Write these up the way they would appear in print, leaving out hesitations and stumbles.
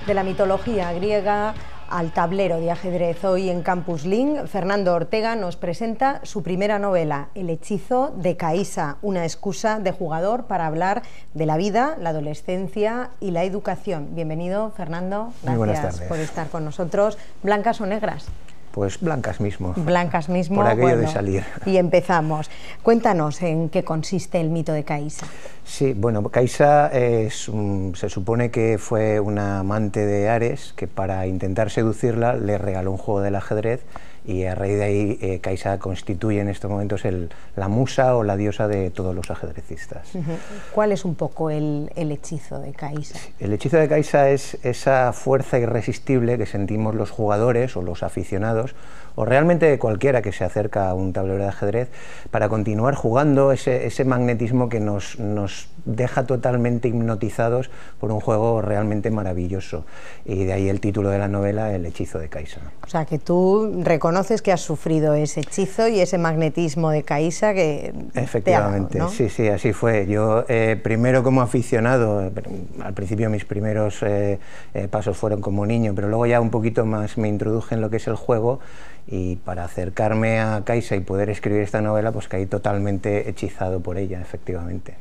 De la mitología griega al tablero de ajedrez. Hoy en Campus Link, Fernando Ortega nos presenta su primera novela, El hechizo de Caïssa, una excusa de jugador para hablar de la vida, la adolescencia y la educación. Bienvenido, Fernando. Gracias por estar con nosotros. ¿Blancas o negras? Pues blancas mismo. Blancas mismo. Por aquello de salir. Y empezamos. Cuéntanos en qué consiste el mito de Caïssa. Sí, bueno, Caïssa se supone que fue una amante de Ares que para intentar seducirla le regaló un juego del ajedrez y a raíz de ahí Caïssa constituye en estos momentos la musa o la diosa de todos los ajedrecistas. ¿Cuál es un poco el hechizo de Caïssa? El hechizo de Caïssa es esa fuerza irresistible que sentimos los jugadores o los aficionados o realmente cualquiera que se acerca a un tablero de ajedrez para continuar jugando, ese magnetismo que nos deja totalmente hipnotizados por un juego realmente maravilloso. Y de ahí el título de la novela, El hechizo de Caïssa. O sea, que tú reconoces que has sufrido ese hechizo y ese magnetismo de Caïssa que efectivamente, te ha dado, ¿no? Sí, sí, así fue. Yo primero como aficionado, al principio mis primeros pasos fueron como niño, pero luego ya un poquito más me introduje en lo que es el juego y para acercarme a Caïssa y poder escribir esta novela, pues caí totalmente hechizado por ella, efectivamente.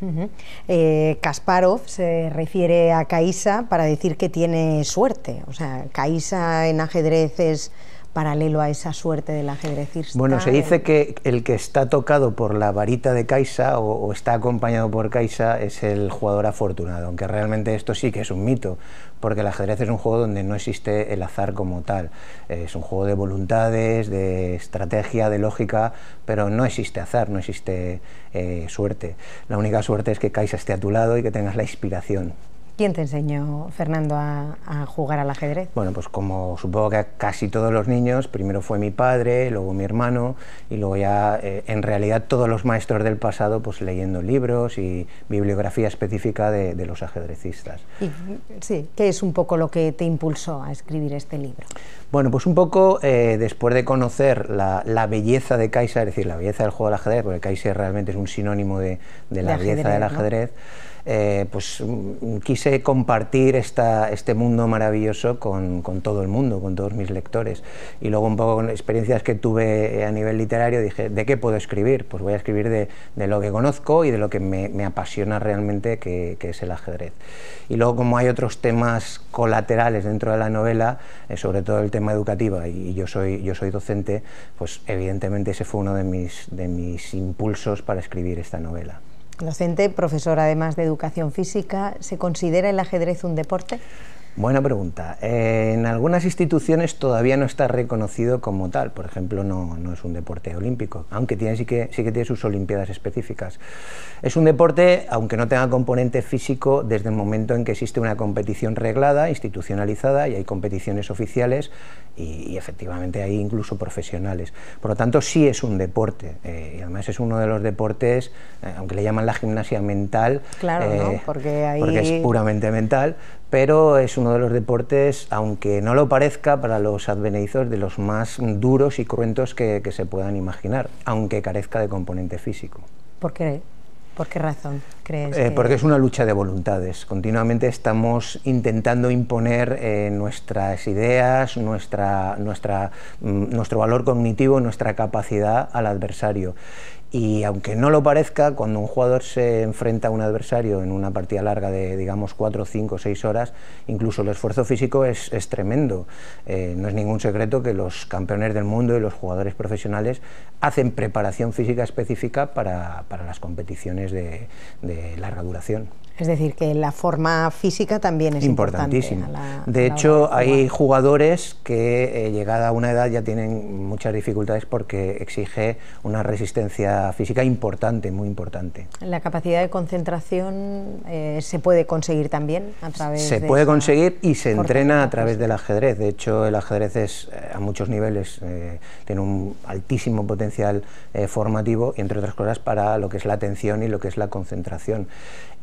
Kasparov se refiere a Caïssa para decir que tiene suerte, o sea, Caïssa en ajedrez es paralelo a esa suerte del ajedrecista. Bueno, se dice que el que está tocado por la varita de Caïssa o está acompañado por Caïssa es el jugador afortunado, aunque realmente esto sí que es un mito, porque el ajedrez es un juego donde no existe el azar como tal, es un juego de voluntades, de estrategia, de lógica, pero no existe azar, no existe suerte. La única suerte es que Caïssa esté a tu lado y que tengas la inspiración. ¿Quién te enseñó, Fernando, a jugar al ajedrez? Bueno, pues como supongo que a casi todos los niños, primero fue mi padre, luego mi hermano y luego ya en realidad todos los maestros del pasado pues leyendo libros y bibliografía específica de los ajedrecistas. Y, sí, ¿qué es un poco lo que te impulsó a escribir este libro? Bueno, pues un poco después de conocer la belleza de Caïssa, es decir, la belleza del juego del ajedrez, porque Caïssa realmente es un sinónimo de la belleza del ajedrez, ¿no? Pues quise compartir este mundo maravilloso con todo el mundo, con todos mis lectores. Y luego un poco con experiencias que tuve a nivel literario dije, ¿de qué puedo escribir? Pues voy a escribir de lo que conozco y de lo que me apasiona realmente, que es el ajedrez. Y luego como hay otros temas colaterales dentro de la novela, sobre todo el tema educativo, y yo soy docente, pues evidentemente ese fue uno de mis impulsos para escribir esta novela. Docente, profesor además de educación física, ¿se considera el ajedrez un deporte? Buena pregunta. En algunas instituciones todavía no está reconocido como tal, por ejemplo no es un deporte olímpico, aunque sí que tiene sus olimpiadas específicas. Es un deporte, aunque no tenga componente físico, desde el momento en que existe una competición reglada, institucionalizada, y hay competiciones oficiales y efectivamente hay incluso profesionales. Por lo tanto sí es un deporte, y además es uno de los deportes, aunque le llaman la gimnasia mental, claro, ¿no? Porque es puramente mental, pero es uno de los deportes, aunque no lo parezca, para los advenedizos de los más duros y cruentos que se puedan imaginar, aunque carezca de componente físico. ¿Por qué? ¿Por qué razón crees? Porque es una lucha de voluntades. Continuamente estamos intentando imponer nuestras ideas, nuestro valor cognitivo, nuestra capacidad al adversario. Y aunque no lo parezca, cuando un jugador se enfrenta a un adversario en una partida larga de, digamos, 4, 5, 6 horas, incluso el esfuerzo físico es tremendo. No es ningún secreto que los campeones del mundo y los jugadores profesionales hacen preparación física específica para las competiciones de larga duración. Es decir, que la forma física también es importantísima. De hecho, hay jugadores que llegada a una edad ya tienen muchas dificultades porque exige una resistencia física importante, muy importante. ¿La capacidad de concentración se puede conseguir también a través de...? Se puede conseguir y se entrena a través del ajedrez. De hecho, el ajedrez es a muchos niveles, tiene un altísimo potencial formativo y, entre otras cosas, para lo que es la atención y lo que es la concentración.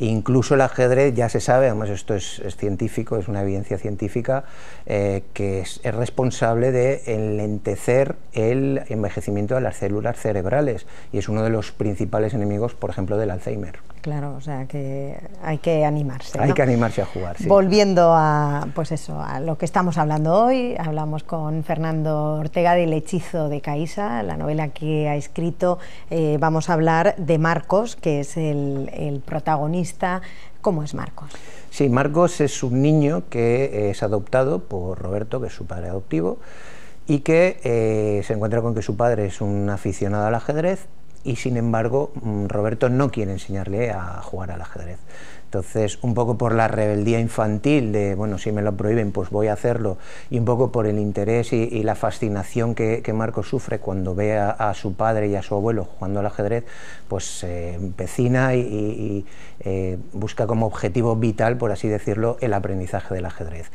Incluso incluso el ajedrez ya se sabe, además esto es científico, es una evidencia científica, que es responsable de enlentecer el envejecimiento de las células cerebrales y es uno de los principales enemigos, por ejemplo, del Alzheimer. Claro, o sea que hay que animarse, ¿no? Hay que animarse a jugar, sí. Volviendo a, pues eso, a lo que estamos hablando hoy, hablamos con Fernando Ortega del Hechizo de Caixa, la novela que ha escrito. Vamos a hablar de Marcos, que es el protagonista. ¿Cómo es Marcos? Sí, Marcos es un niño que es adoptado por Roberto, que es su padre adoptivo, y que se encuentra con que su padre es un aficionado al ajedrez, y sin embargo Roberto no quiere enseñarle a jugar al ajedrez. Entonces, un poco por la rebeldía infantil de, bueno, si me lo prohíben, pues voy a hacerlo, y un poco por el interés y la fascinación que Marcos sufre cuando ve a su padre y a su abuelo jugando al ajedrez, pues se empecina y busca como objetivo vital, por así decirlo, el aprendizaje del ajedrez.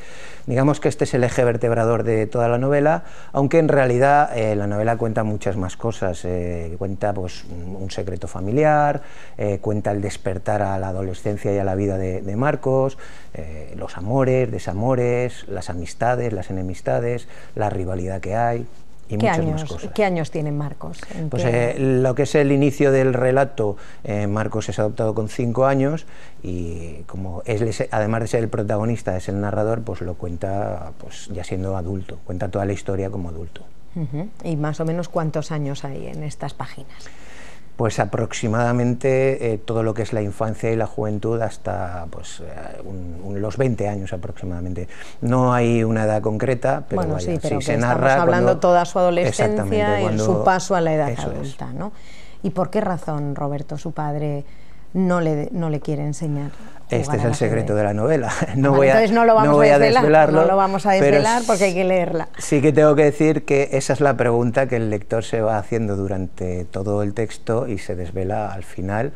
Digamos que este es el eje vertebrador de toda la novela, aunque en realidad la novela cuenta muchas más cosas. Cuenta pues un secreto familiar, cuenta el despertar a la adolescencia y a la vida de Marcos, los amores, desamores, las amistades, las enemistades, la rivalidad que hay. Y muchas más cosas. ¿Qué años tiene Marcos? Pues lo que es el inicio del relato, Marcos es adoptado con 5 años y como además de ser el protagonista, es el narrador, pues lo cuenta pues ya siendo adulto, cuenta toda la historia como adulto. ¿Y más o menos cuántos años hay en estas páginas? Pues aproximadamente todo lo que es la infancia y la juventud hasta pues, los 20 años aproximadamente. No hay una edad concreta, pero, bueno, vaya, sí, pero sí, se narra estamos hablando toda su adolescencia y cuando, su paso a la edad eso adulta, ¿no? ¿Y por qué razón, Roberto, su padre, no le quiere enseñar? Este es el secreto de la novela. Entonces no lo vamos a desvelarlo, no lo vamos a desvelar porque hay que leerla. Sí que tengo que decir que esa es la pregunta que el lector se va haciendo durante todo el texto y se desvela al final,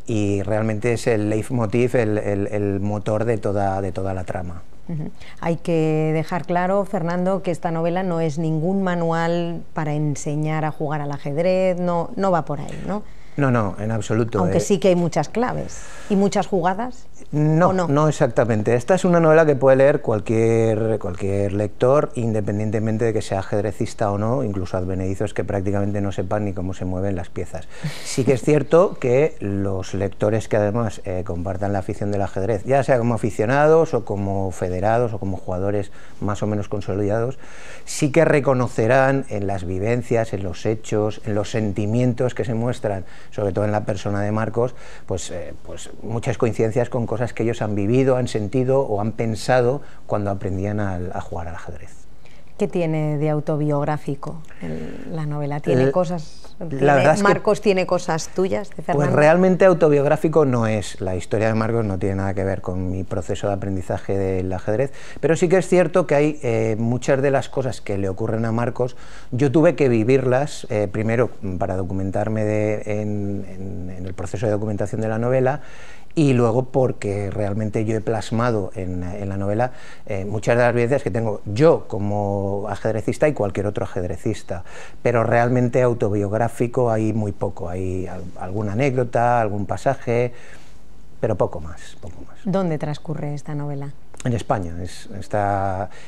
y realmente es el leitmotiv, el motor de toda la trama. Hay que dejar claro, Fernando, que esta novela no es ningún manual para enseñar a jugar al ajedrez, no va por ahí, ¿no? No, en absoluto. Aunque sí que hay muchas claves y muchas jugadas. No exactamente. Esta es una novela que puede leer cualquier lector, independientemente de que sea ajedrecista o no, incluso advenedizos que prácticamente no sepan ni cómo se mueven las piezas. Sí que es cierto que los lectores que además compartan la afición del ajedrez, ya sea como aficionados o como federados o como jugadores más o menos consolidados, sí que reconocerán en las vivencias, en los hechos, en los sentimientos que se muestran, sobre todo en la persona de Marcos, pues muchas coincidencias con cosas que ellos han vivido, han sentido o han pensado cuando aprendían a jugar al ajedrez. ¿Qué tiene de autobiográfico la novela? ¿Tiene cosas? ¿Marcos tiene cosas tuyas de Fernando? Pues realmente autobiográfico no es. La historia de Marcos no tiene nada que ver con mi proceso de aprendizaje del ajedrez, pero sí que es cierto que hay muchas de las cosas que le ocurren a Marcos, yo tuve que vivirlas, primero para documentarme en el proceso de documentación de la novela, y luego porque realmente yo he plasmado en la novela muchas de las vivencias que tengo yo como ajedrecista y cualquier otro ajedrecista, pero realmente autobiográfico hay muy poco, hay alguna anécdota, algún pasaje, pero poco más. ¿Dónde transcurre esta novela? En España,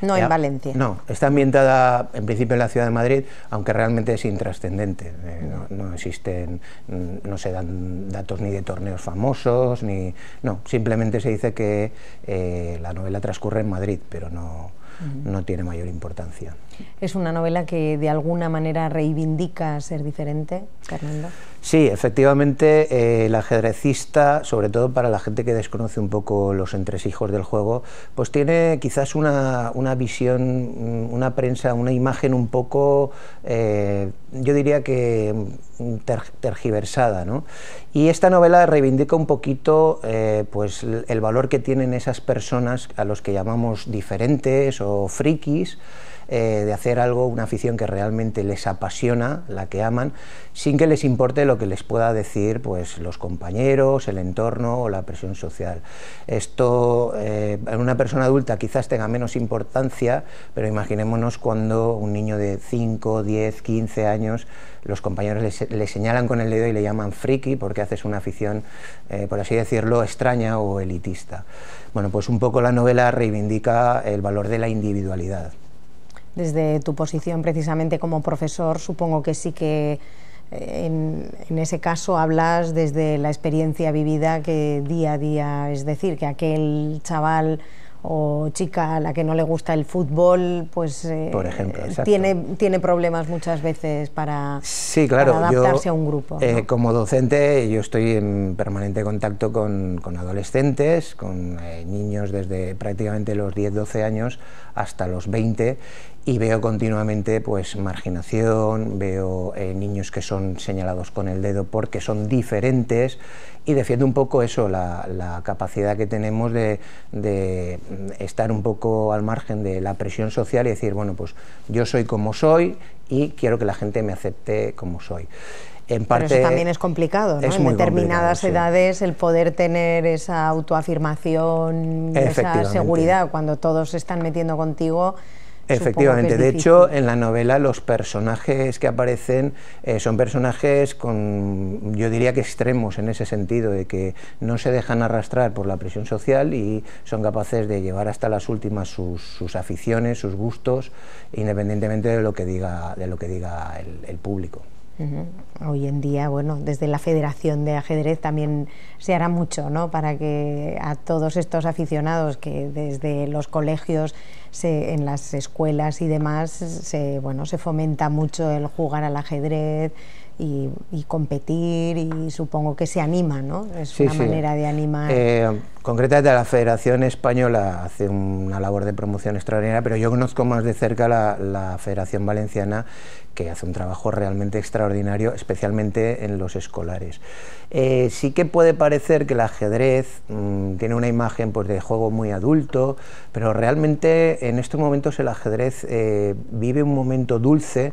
no en Valencia. No, está ambientada en principio en la ciudad de Madrid, aunque realmente es intrascendente. No existen, no se dan datos ni de torneos famosos, no, simplemente se dice que la novela transcurre en Madrid, pero no tiene mayor importancia. ¿Es una novela que de alguna manera reivindica ser diferente, Fernando? Sí, efectivamente, el ajedrecista, sobre todo para la gente que desconoce un poco los entresijos del juego, pues tiene quizás una visión, una prensa, una imagen un poco, yo diría que tergiversada, ¿no? Y esta novela reivindica un poquito pues el valor que tienen esas personas a los que llamamos diferentes o frikis, de hacer algo, una afición que realmente les apasiona, la que aman, sin que les importe lo que les pueda decir pues los compañeros, el entorno o la presión social. Esto en una persona adulta quizás tenga menos importancia, pero imaginémonos cuando un niño de 5, 10, 15 años, los compañeros le señalan con el dedo y le llaman friki porque haces una afición, por así decirlo, extraña o elitista. Bueno, pues un poco la novela reivindica el valor de la individualidad. Desde tu posición precisamente como profesor, supongo que sí que en ese caso hablas desde la experiencia vivida que día a día, es decir, que aquel chaval o chica a la que no le gusta el fútbol, pues por ejemplo, tiene problemas muchas veces sí, claro, para adaptarse a un grupo, ¿no? Como docente yo estoy en permanente contacto con adolescentes, con niños desde prácticamente los 10-12 años hasta los 20, y veo continuamente pues marginación, veo niños que son señalados con el dedo porque son diferentes, y defiendo un poco eso, la capacidad que tenemos de estar un poco al margen de la presión social y decir, bueno, pues yo soy como soy y quiero que la gente me acepte como soy. En parte, pero eso también es complicado, ¿no? En determinadas edades el poder tener esa autoafirmación, esa seguridad, cuando todos se están metiendo contigo. Efectivamente, de hecho en la novela los personajes que aparecen son personajes con, yo diría que extremos en ese sentido, de que no se dejan arrastrar por la presión social y son capaces de llevar hasta las últimas sus aficiones, sus gustos, independientemente de lo que diga el público. Hoy en día, bueno, desde la Federación de Ajedrez también se hará mucho, ¿no?, para que a todos estos aficionados que desde los colegios, en las escuelas y demás, se fomenta mucho el jugar al ajedrez y competir, y supongo que se anima, ¿no? Es una manera de animar. Concretamente la Federación Española hace una labor de promoción extraordinaria, pero yo conozco más de cerca la Federación Valenciana, que hace un trabajo realmente extraordinario, especialmente en los escolares. Sí que puede parecer que el ajedrez tiene una imagen pues, de juego muy adulto, pero realmente en estos momentos el ajedrez vive un momento dulce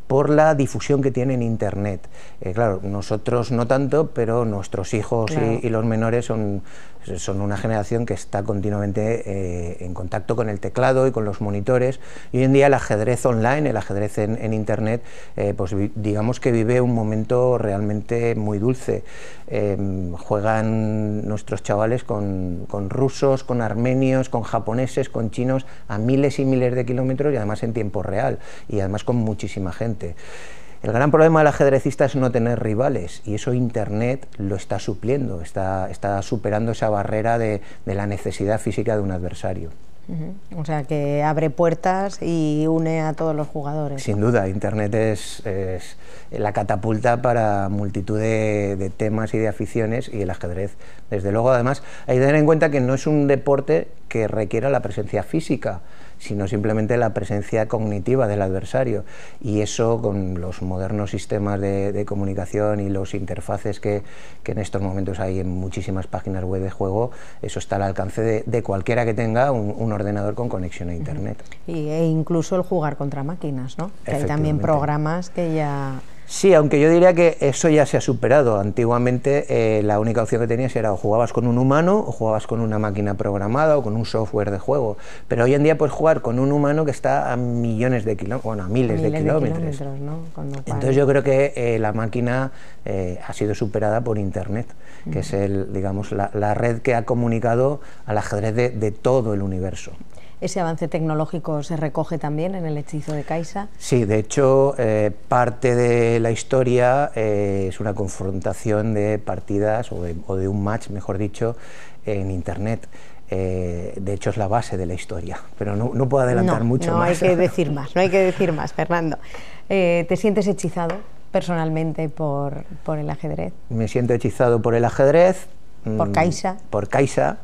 por la difusión que tiene en Internet. Claro, nosotros no tanto, pero nuestros hijos y los menores son una generación que está continuamente en contacto con el teclado y con los monitores, y hoy en día el ajedrez online, el ajedrez en Internet, pues digamos que vive un momento realmente muy dulce. Juegan nuestros chavales con rusos, con armenios, con japoneses, con chinos a miles y miles de kilómetros, y además en tiempo real, y además con muchísima gente. El gran problema del ajedrecista es no tener rivales, y eso Internet lo está supliendo, está superando esa barrera de la necesidad física de un adversario. O sea, que abre puertas y une a todos los jugadores. Sin duda, Internet es la catapulta para multitud de temas y de aficiones, y el ajedrez, desde luego. Además, hay que tener en cuenta que no es un deporte que requiera la presencia física, sino simplemente la presencia cognitiva del adversario, y eso, con los modernos sistemas de comunicación y los interfaces que en estos momentos hay en muchísimas páginas web de juego, eso está al alcance de cualquiera que tenga un ordenador con conexión a Internet. E incluso el jugar contra máquinas, ¿no? Que hay también programas que ya... Sí, aunque yo diría que eso ya se ha superado. Antiguamente la única opción que tenías era o jugabas con un humano o jugabas con una máquina programada o con un software de juego, pero hoy en día puedes jugar con un humano que está a millones de kilómetros, bueno, a miles de kilómetros, ¿no? Entonces yo creo que la máquina ha sido superada por Internet, que es digamos, la red que ha comunicado al ajedrez de todo el universo. ¿Ese avance tecnológico se recoge también en el hechizo de Caixa? Sí, de hecho, parte de la historia es una confrontación de partidas, o de un match, mejor dicho, en Internet. De hecho, es la base de la historia, pero no puedo adelantar mucho más. No hay que decir más, no hay que decir más, Fernando. ¿Te sientes hechizado personalmente por el ajedrez? Me siento hechizado por el ajedrez. ¿Por Caixa? Por Caixa,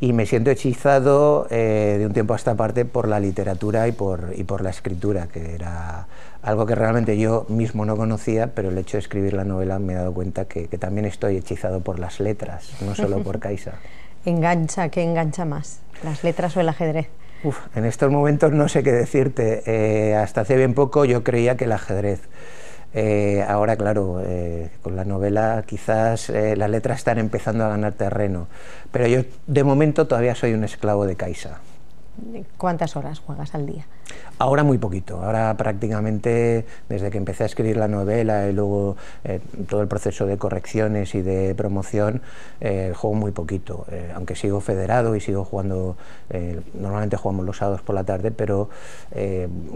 y me siento hechizado de un tiempo a esta parte por la literatura y por la escritura, que era algo que realmente yo mismo no conocía, pero el hecho de escribir la novela me he dado cuenta que también estoy hechizado por las letras, no solo por Caixa. ¿Engancha? ¿Qué engancha más? ¿Las letras o el ajedrez? En estos momentos no sé qué decirte. Hasta hace bien poco yo creía que el ajedrez. Ahora, claro, con la novela quizás las letras están empezando a ganar terreno, pero yo de momento todavía soy un esclavo de Caixa. ¿Cuántas horas juegas al día? Ahora muy poquito, ahora prácticamente desde que empecé a escribir la novela y luego todo el proceso de correcciones y de promoción, juego muy poquito, aunque sigo federado y sigo jugando, normalmente jugamos los sábados por la tarde, pero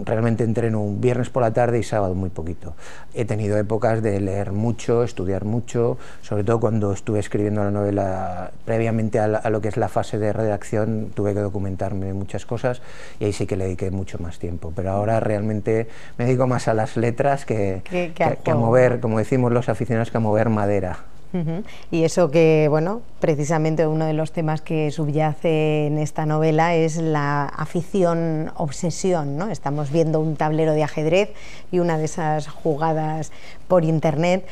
realmente entreno un viernes por la tarde y sábado muy poquito. He tenido épocas de leer mucho, estudiar mucho, sobre todo cuando estuve escribiendo la novela previamente a lo que es la fase de redacción, tuve que documentarme de muchas cosas y ahí sí que le dediqué mucho más tiempo, pero ahora realmente me dedico más a las letras que a mover, como decimos los aficionados, que a mover madera. Y eso que, bueno, precisamente uno de los temas que subyace en esta novela es la afición, obsesión, ¿no? Estamos viendo un tablero de ajedrez y una de esas jugadas por internet.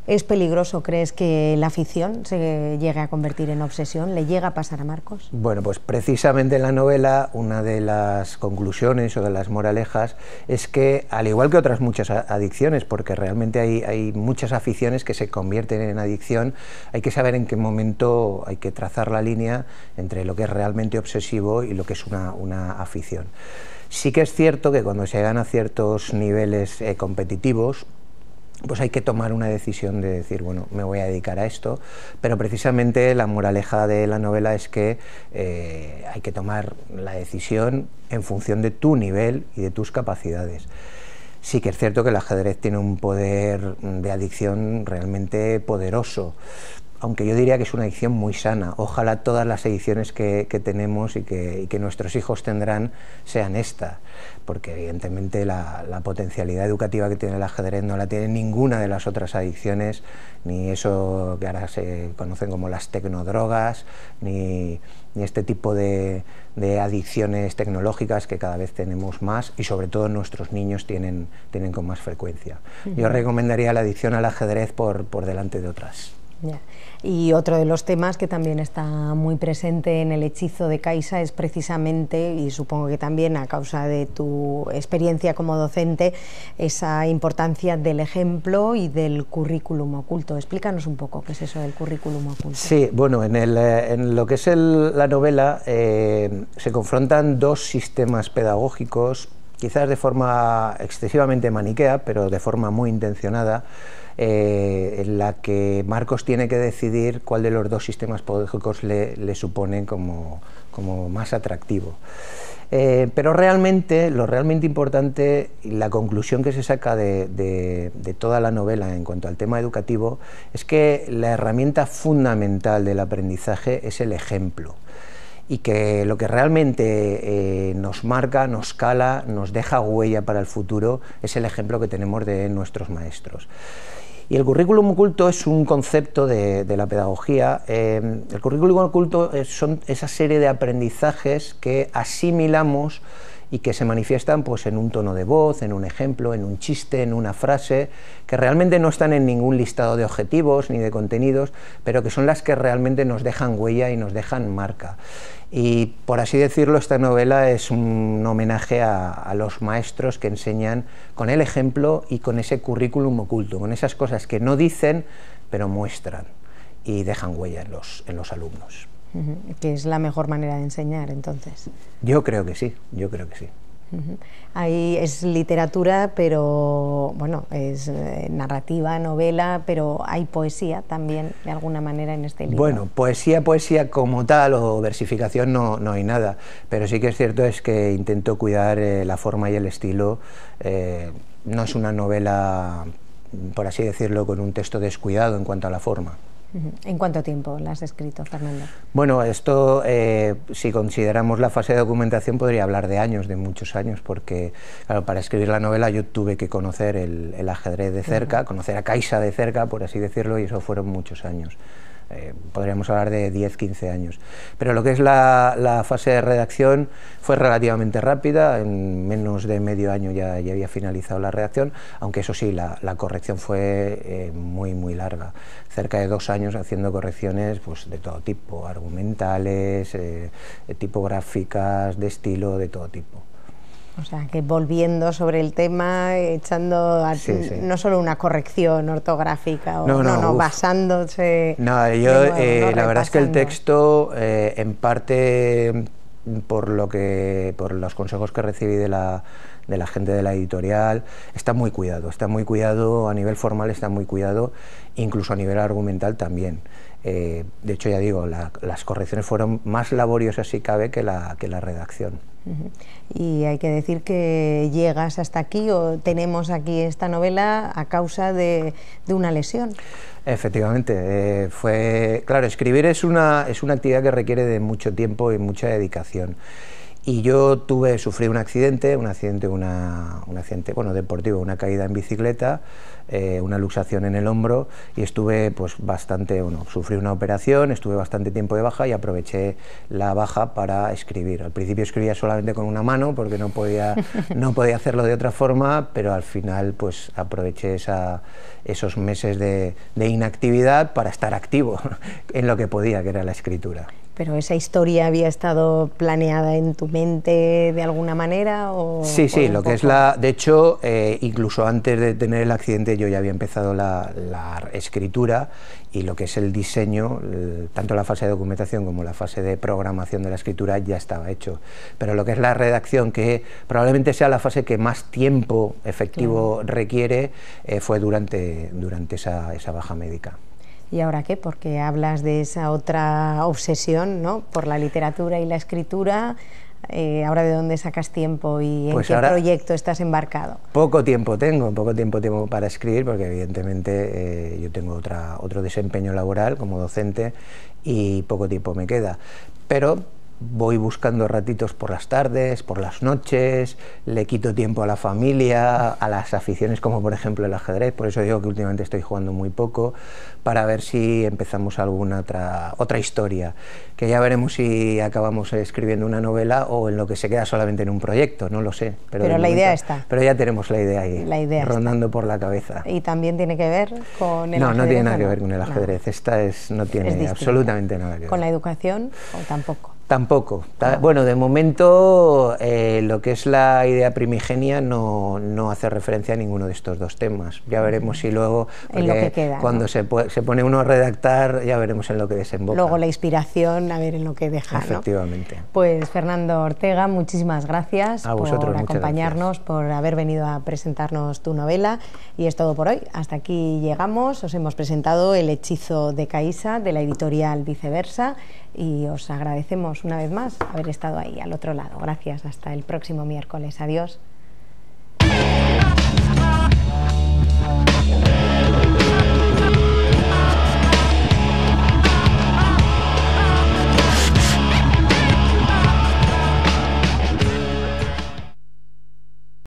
¿Es peligroso, crees, que la afición se llegue a convertir en obsesión? ¿Le llega a pasar a Marcos? Bueno, pues precisamente en la novela una de las conclusiones o de las moralejas es que, al igual que otras muchas adicciones, porque realmente hay muchas aficiones que se convierten en adicción, hay que saber en qué momento hay que trazar la línea entre lo que es realmente obsesivo y lo que es una afición. Sí que es cierto que cuando se llegan a ciertos niveles competitivos, pues hay que tomar una decisión de decir, bueno, me voy a dedicar a esto, pero precisamente la moraleja de la novela es que hay que tomar la decisión en función de tu nivel y de tus capacidades. Sí que es cierto que el ajedrez tiene un poder de adicción realmente poderoso, aunque yo diría que es una adicción muy sana. Ojalá todas las ediciones que tenemos y que nuestros hijos tendrán sean esta, porque evidentemente la potencialidad educativa que tiene el ajedrez no la tiene ninguna de las otras adicciones, ni eso que ahora se conocen como las tecnodrogas, ni este tipo de adicciones tecnológicas que cada vez tenemos más y sobre todo nuestros niños tienen con más frecuencia. Yo recomendaría la adicción al ajedrez por delante de otras. Yeah. Y otro de los temas que también está muy presente en El hechizo de Caixa es precisamente, y supongo que también a causa de tu experiencia como docente, esa importancia del ejemplo y del currículum oculto. Explícanos un poco qué es eso del currículum oculto. Sí, bueno, en lo que es la novela se confrontan dos sistemas pedagógicos, quizás de forma excesivamente maniquea, pero de forma muy intencionada, en la que Marcos tiene que decidir cuál de los dos sistemas pedagógicos le supone como más atractivo. Pero realmente, lo realmente importante y la conclusión que se saca de toda la novela en cuanto al tema educativo es que la herramienta fundamental del aprendizaje es el ejemplo, y que lo que realmente nos marca, nos cala, nos deja huella para el futuro es el ejemplo que tenemos de nuestros maestros. Y el currículum oculto es un concepto de la pedagogía. El currículum oculto son esa serie de aprendizajes que asimilamos y que se manifiestan pues en un tono de voz, en un ejemplo, en un chiste, en una frase, que realmente no están en ningún listado de objetivos ni de contenidos, pero que son las que realmente nos dejan huella y nos dejan marca. Y por así decirlo, esta novela es un homenaje a los maestros que enseñan con el ejemplo y con ese currículum oculto, con esas cosas que no dicen, pero muestran y dejan huella en los alumnos. Que es la mejor manera de enseñar, entonces. Yo creo que sí, yo creo que sí. Ahí es literatura, pero bueno, es narrativa, novela, pero hay poesía también, de alguna manera, en este libro. Bueno, poesía como tal, o versificación, no hay nada, pero sí que es cierto es que intento cuidar la forma y el estilo. No es una novela, por así decirlo, con un texto descuidado en cuanto a la forma. ¿En cuánto tiempo la has escrito, Fernando? Bueno, esto, si consideramos la fase de documentación, podría hablar de años, de muchos años, porque claro, para escribir la novela yo tuve que conocer el ajedrez de cerca, conocer a Caixa de cerca, por así decirlo, y eso fueron muchos años. podríamos hablar de 10-15 años. Pero lo que es la fase de redacción fue relativamente rápida, en menos de medio año ya había finalizado la redacción, aunque eso sí, la corrección fue muy larga, cerca de 2 años haciendo correcciones pues, de todo tipo, argumentales, tipográficas, de estilo, de todo tipo. O sea, que volviendo sobre el tema, echando no solo una corrección ortográfica, no, basándose... No, yo la verdad es que el texto, en parte por los consejos que recibí de la gente de la editorial, está muy cuidado, a nivel formal está muy cuidado, incluso a nivel argumental también. De hecho, ya digo, las correcciones fueron más laboriosas, si cabe, que la redacción. Y hay que decir que llegas hasta aquí, o tenemos aquí esta novela, a causa de una lesión. Efectivamente, claro, escribir es una actividad que requiere de mucho tiempo y mucha dedicación. Y yo sufrí un accidente bueno, deportivo, una caída en bicicleta, una luxación en el hombro, y estuve pues sufrí una operación, estuve bastante tiempo de baja y aproveché la baja para escribir. Al principio escribía solamente con una mano porque no podía hacerlo de otra forma, pero al final pues aproveché esos meses de inactividad para estar activo en lo que podía, que era la escritura. ¿Pero esa historia había estado planeada en tu mente de alguna manera? Sí, lo que es de hecho, incluso antes de tener el accidente yo ya había empezado la escritura, y lo que es el diseño, tanto la fase de documentación como la fase de programación de la escritura ya estaba hecho. Pero lo que es la redacción, que probablemente sea la fase que más tiempo efectivo requiere, fue durante esa baja médica. ¿Y ahora qué? Porque hablas de esa otra obsesión, ¿no?, por la literatura y la escritura. ¿Ahora de dónde sacas tiempo y en qué proyecto estás embarcado? Poco tiempo tengo para escribir, porque evidentemente yo tengo otro desempeño laboral como docente y poco tiempo me queda. Pero voy buscando ratitos por las tardes, por las noches, le quito tiempo a la familia, a las aficiones como por ejemplo el ajedrez, por eso digo que últimamente estoy jugando muy poco, para ver si empezamos alguna otra historia, que ya veremos si acabamos escribiendo una novela o en lo que se queda solamente en un proyecto, no lo sé. Pero la idea está. Pero ya tenemos la idea ahí, rondando por la cabeza. ¿Y también tiene que ver con el ajedrez? No tiene nada que ver con el ajedrez, no tiene absolutamente nada que ver. ¿Con la educación o tampoco? Tampoco. Bueno, de momento lo que es la idea primigenia no hace referencia a ninguno de estos dos temas. Ya veremos si luego, en lo que queda, cuando se pone uno a redactar, ya veremos en lo que desemboca. Luego la inspiración, a ver en lo que deja. Efectivamente. ¿No? Pues Fernando Ortega, muchísimas gracias por acompañarnos, por haber venido a presentarnos tu novela, y es todo por hoy. Hasta aquí llegamos. Os hemos presentado El hechizo de Caísa, de la editorial Viceversa, y os agradecemos una vez más haber estado ahí al otro lado. Gracias, hasta el próximo miércoles. Adiós.